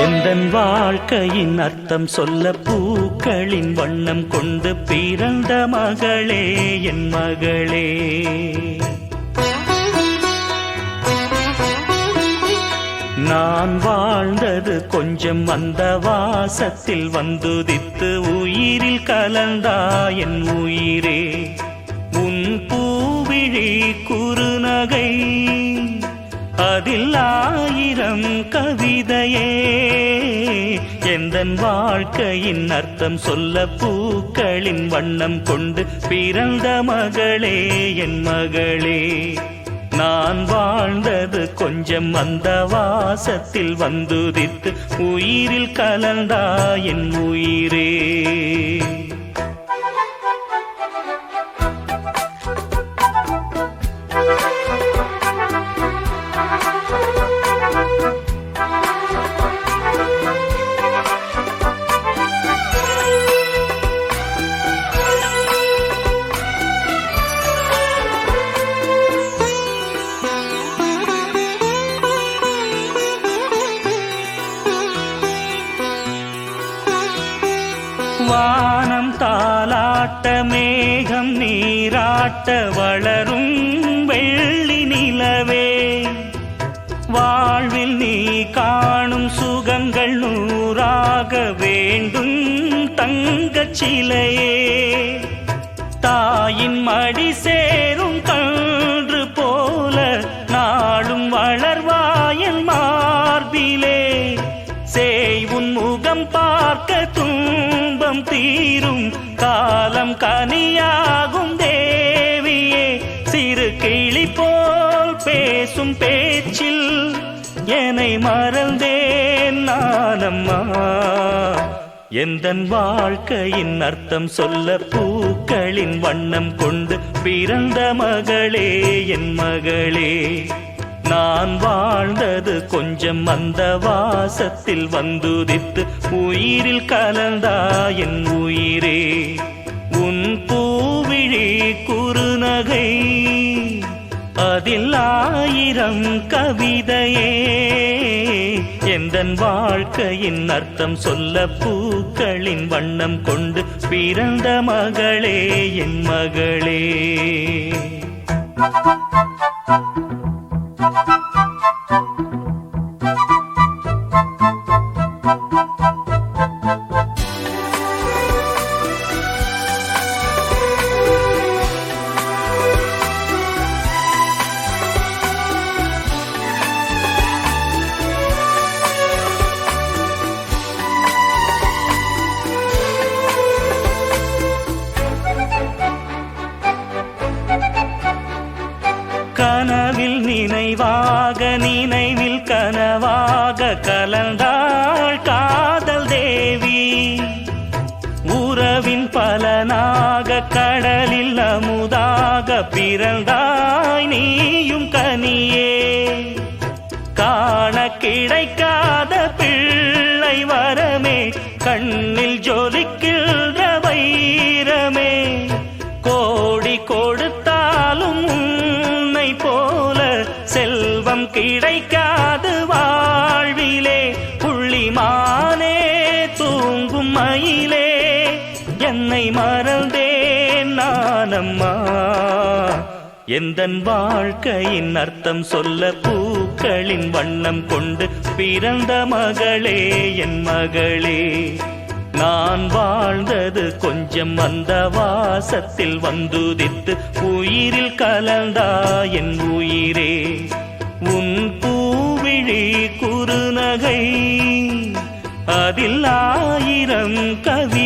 எந்தன் வாழ்க்கையின் அர்த்தம் சொல்ல பூக்களின் வண்ணம் கொண்டு பிறந்த மகளே என் மகளே. நான் வாழ்ந்தது கொஞ்சம் அந்த வாசத்தில் வந்துதித்து உயிரில் கலந்தா என் உயிரே. உன் பூவிழி குறுநகை அதில் ஆயிரம் கவிதையே. எந்தன் வாழ்க்கையின் அர்த்தம் சொல்ல பூக்களின் வண்ணம் கொண்டு பிறந்த மகளே என் மகளே. நான் வாழ்ந்தது கொஞ்சம் அந்த வாசத்தில் வந்துதித்து உயிரில் கலந்தா என் உயிரே. வானம் தாலாட்ட மேகம் நீராட்ட வளரும் வெள்ளி நிலவே. வாழ்வில் நீ காணும் சுகங்கள் நூறாக வேண்டும் தங்கச் சிலையே. தாயின் மடி சேரும் கன்று போல நாளும் வளர்வாயன் மார்பிலே. சேய் உன் முகம் பார்க்க துன்பம் தீரும் காலம் கனியாகும் தேவியே. சிறு கிளி போல் பேசும் பேச்சில் என்னை மறந்தேன் நானம்மா. எந்தன் வாழ்க்கையின் அர்த்தம் சொல்ல பூக்களின் வண்ணம் கொண்டு பிறந்த மகளே என் மகளே. நான் வாழ்ந்தது கொஞ்சம் அந்த வாசத்தில் வந்துதித்து உயிரில் கலந்தா என் உயிரே. உன் பூவிழி குறுநகை அதில் ஆயிரம் கவிதையே. எந்தன் வாழ்க்கையின் அர்த்தம் சொல்ல பூக்களின் வண்ணம் கொண்டு பிறந்த மகளே என் மகளே. கனவில் நினைவாக நினைவில் கனவாக கலந்தாள் காதல் தேவி. உறவின் பலனாக கடலில் அமுதாக பிறந்தாய் நீயும் கனியே. காண கிடைக்காத பிள்ளை வரமே கண்ணில் ஜொலிக்கின்ற வைரமே. கோடி கொடுத்தாலும் உன்னை போல செல்வம் கிடைக்காது வாழ்விலே. புள்ளிமானே தூங்கும் மயிலே என்னை மறந்தேன் நானம்மா. எந்தன் வாழ்க்கையின் அர்த்தம் சொல்ல பூக்களின் வண்ணம் கொண்டு பிறந்த மகளே என் மகளே. நான் வாழ்ந்தது கொஞ்சம் அந்த வாசத்தில் வந்துதித்து உயிரில் கலந்தா என் உயிரே. உன் பூவிழி குறுநகை அதில் ஆயிரம் கவி